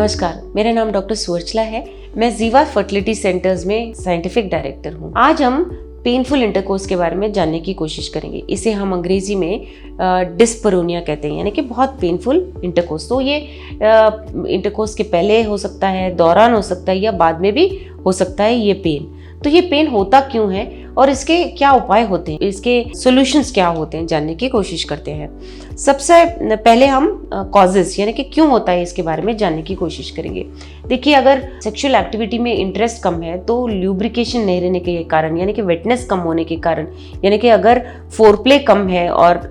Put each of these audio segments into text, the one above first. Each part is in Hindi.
नमस्कार, मेरा नाम डॉक्टर सुवर्चला है। मैं जीवा फर्टिलिटी सेंटर्स में साइंटिफिक डायरेक्टर हूँ। आज हम पेनफुल इंटरकोर्स के बारे में जानने की कोशिश करेंगे। इसे हम अंग्रेजी में डिस्परोनिया कहते हैं, यानी कि बहुत पेनफुल इंटरकोर्स। तो ये इंटरकोर्स के पहले हो सकता है, दौरान हो सकता है या बाद में भी हो सकता है ये पेन। तो ये पेन होता क्यों है और इसके क्या उपाय होते हैं, इसके सॉल्यूशंस क्या होते हैं, जानने की कोशिश करते हैं। सबसे पहले हम कॉजेस यानी कि क्यों होता है इसके बारे में जानने की कोशिश करेंगे। देखिए, अगर सेक्सुअल एक्टिविटी में इंटरेस्ट कम है तो ल्यूब्रिकेशन नहीं रहने के कारण यानी कि वेटनेस कम होने के कारण, यानी कि अगर फोरप्ले कम है और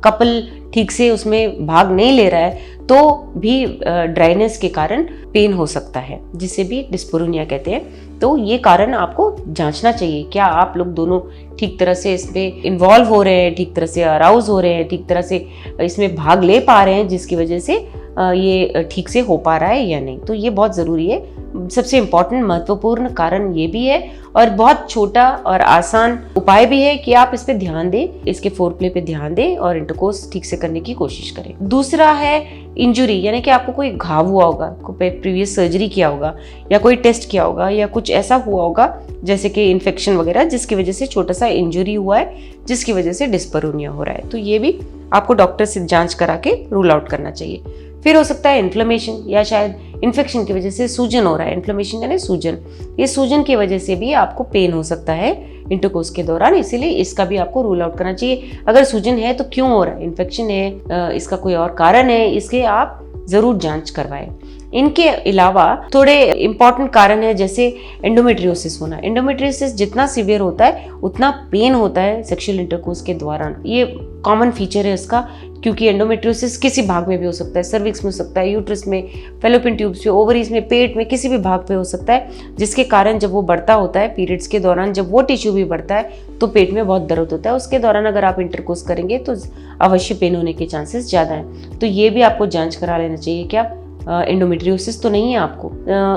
कपल ठीक से उसमें भाग नहीं ले रहा है तो भी ड्राइनेस के कारण पेन हो सकता है, जिसे भी डिस्परोनिया कहते हैं। तो ये कारण आपको जांचना चाहिए, क्या आप लोग दोनों ठीक तरह से इसमें इन्वॉल्व हो रहे हैं, ठीक तरह से अराउज हो रहे हैं, ठीक तरह से इसमें भाग ले पा रहे हैं, जिसकी वजह से ये ठीक से हो पा रहा है या नहीं। तो ये बहुत ज़रूरी है। सबसे इम्पॉर्टेंट महत्वपूर्ण कारण ये भी है और बहुत छोटा और आसान उपाय भी है कि आप इस पे ध्यान दें, इसके फोरप्ले पे ध्यान दें और इंटरकोर्स ठीक से करने की कोशिश करें। दूसरा है इंजुरी, यानी कि आपको कोई घाव हुआ होगा, कोई प्रीवियस सर्जरी किया होगा या कोई टेस्ट किया होगा या कुछ ऐसा हुआ होगा जैसे कि इन्फेक्शन वगैरह, जिसकी वजह से छोटा सा इंजुरी हुआ है, जिसकी वजह से डिस्परोनिया हो रहा है। तो ये भी आपको डॉक्टर से जांच करा के रूल आउट करना चाहिए। फिर हो सकता है इन्फ्लेमेशन, या शायद इन्फेक्शन की वजह से सूजन हो रहा है। इन्फ्लेमेशन यानी सूजन, ये सूजन की वजह से भी आपको पेन हो सकता है इंटरकोर्स के दौरान, इसीलिए इसका भी आपको रूल आउट करना चाहिए। अगर सूजन है तो क्यों हो रहा है, इन्फेक्शन है, इसका कोई और कारण है, इसके आप जरूर जांच करवाएं। इनके अलावा थोड़े इंपॉर्टेंट कारण है, जैसे एंडोमेट्रियोसिस होना। एंडोमेट्रियोसिस जितना सीवियर होता है उतना पेन होता है सेक्सुअल इंटरकोर्स के दौरान। ये कॉमन फीचर है इसका, क्योंकि एंडोमेट्रियोसिस किसी भाग में भी हो सकता है, सर्विक्स में हो सकता है, यूट्रस में, फैलोपियन ट्यूब्स पे, ओवरीज में, पेट में, किसी भी भाग पे हो सकता है, जिसके कारण जब वो बढ़ता होता है पीरियड्स के दौरान, जब वो टिश्यू भी बढ़ता है तो पेट में बहुत दर्द होता है। उसके दौरान अगर आप इंटरकोर्स करेंगे तो अवश्य पेन होने के चांसेस ज़्यादा हैं। तो ये भी आपको जांच करा लेना चाहिए, क्या एंडोमेट्रियोसिस तो नहीं है आपको।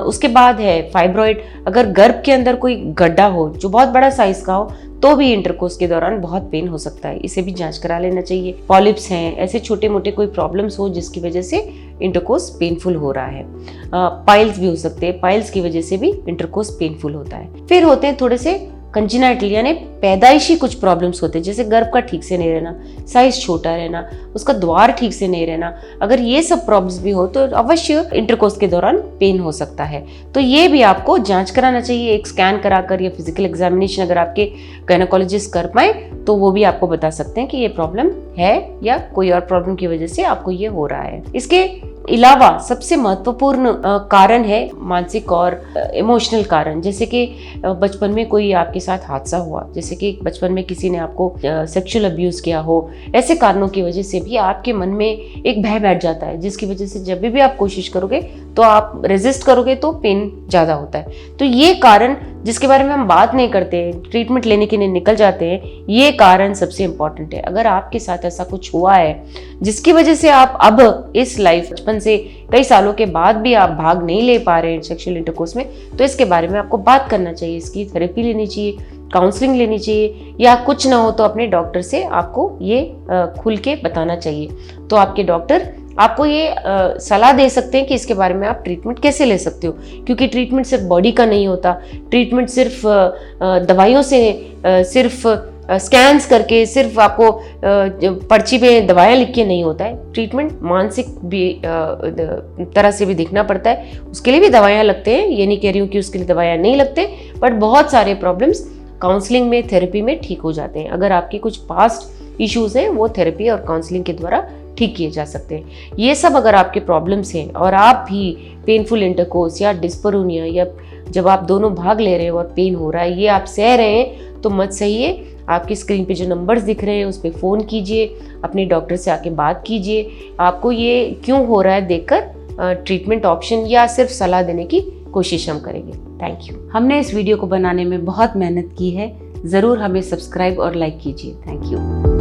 उसके बाद है फाइब्रॉइड। अगर गर्भ के अंदर कोई गड्ढा हो जो बहुत बड़ा साइज का हो तो भी इंटरकोर्स के दौरान बहुत पेन हो सकता है, इसे भी जांच करा लेना चाहिए। पॉलिप्स हैं, ऐसे छोटे मोटे कोई प्रॉब्लम्स हो जिसकी वजह से इंटरकोर्स पेनफुल हो रहा है। पाइल्स भी हो सकते हैं, पाइल्स की वजह से भी इंटरकोर्स पेनफुल होता है। फिर होते हैं थोड़े से कंजेनाइटल यानी पैदाइशी कुछ प्रॉब्लम्स होते हैं, जैसे गर्भ का ठीक से नहीं रहना, साइज छोटा रहना, उसका द्वार ठीक से नहीं रहना। अगर ये सब प्रॉब्लम्स भी हो तो अवश्य इंटरकोर्स के दौरान पेन हो सकता है। तो ये भी आपको जांच कराना चाहिए, एक स्कैन कराकर या फिजिकल एग्जामिनेशन अगर आपके गायनेकोलॉजिस्ट कर पाए तो वो भी आपको बता सकते हैं कि ये प्रॉब्लम है या कोई और प्रॉब्लम की वजह से आपको ये हो रहा है। इसके अलावा सबसे महत्वपूर्ण कारण है मानसिक और इमोशनल कारण, जैसे कि बचपन में कोई आपके साथ हादसा हुआ, जैसे कि बचपन में किसी ने आपको सेक्सुअल अब्यूज किया हो। ऐसे कारणों की वजह से भी आपके मन में एक भय बैठ जाता है, जिसकी वजह से जब भी आप कोशिश करोगे तो आप रेजिस्ट करोगे तो पेन ज़्यादा होता है। तो ये कारण जिसके बारे में हम बात नहीं करते, ट्रीटमेंट लेने के लिए निकल जाते हैं, ये कारण सबसे इम्पॉर्टेंट है। अगर आपके साथ ऐसा कुछ हुआ है जिसकी वजह से आप अब इस लाइफ बचपन से कई सालों के बाद भी आप भाग नहीं ले पा रहे हैं सेक्सुअल इंटरकोर्स में, तो इसके बारे में आपको बात करना चाहिए, इसकी थेरेपी लेनी चाहिए, काउंसलिंग लेनी चाहिए, या कुछ ना हो तो अपने डॉक्टर से आपको ये खुल के बताना चाहिए। तो आपके डॉक्टर आपको ये सलाह दे सकते हैं कि इसके बारे में आप ट्रीटमेंट कैसे ले सकते हो, क्योंकि ट्रीटमेंट सिर्फ बॉडी का नहीं होता, ट्रीटमेंट सिर्फ दवाइयों से, सिर्फ स्कैन्स करके, सिर्फ आपको पर्ची पे दवाएं लिख के नहीं होता है। ट्रीटमेंट मानसिक भी तरह से भी देखना पड़ता है, उसके लिए भी दवाएं लगते हैं, ये नहीं कह रही हूँ कि उसके लिए दवाएं नहीं लगते, बट बहुत सारे प्रॉब्लम्स काउंसलिंग में, थेरेपी में ठीक हो जाते हैं। अगर आपके कुछ पास्ट इश्यूज हैं वो थेरेपी और काउंसलिंग के द्वारा ठीक किए जा सकते हैं। ये सब अगर आपके प्रॉब्लम्स हैं और आप भी पेनफुल इंटरकोर्स या डिस्परोनिया, या जब आप दोनों भाग ले रहे हो और पेन हो रहा है, ये आप सह रहे हैं तो मत सहिए। आपकी स्क्रीन पे जो नंबर्स दिख रहे हैं उस पर फ़ोन कीजिए, अपने डॉक्टर से आके बात कीजिए, आपको ये क्यों हो रहा है देखकर ट्रीटमेंट ऑप्शन या सिर्फ सलाह देने की कोशिश हम करेंगे। Thank you. हमने इस वीडियो को बनाने में बहुत मेहनत की है, ज़रूर हमें सब्सक्राइब और लाइक कीजिए। Thank you.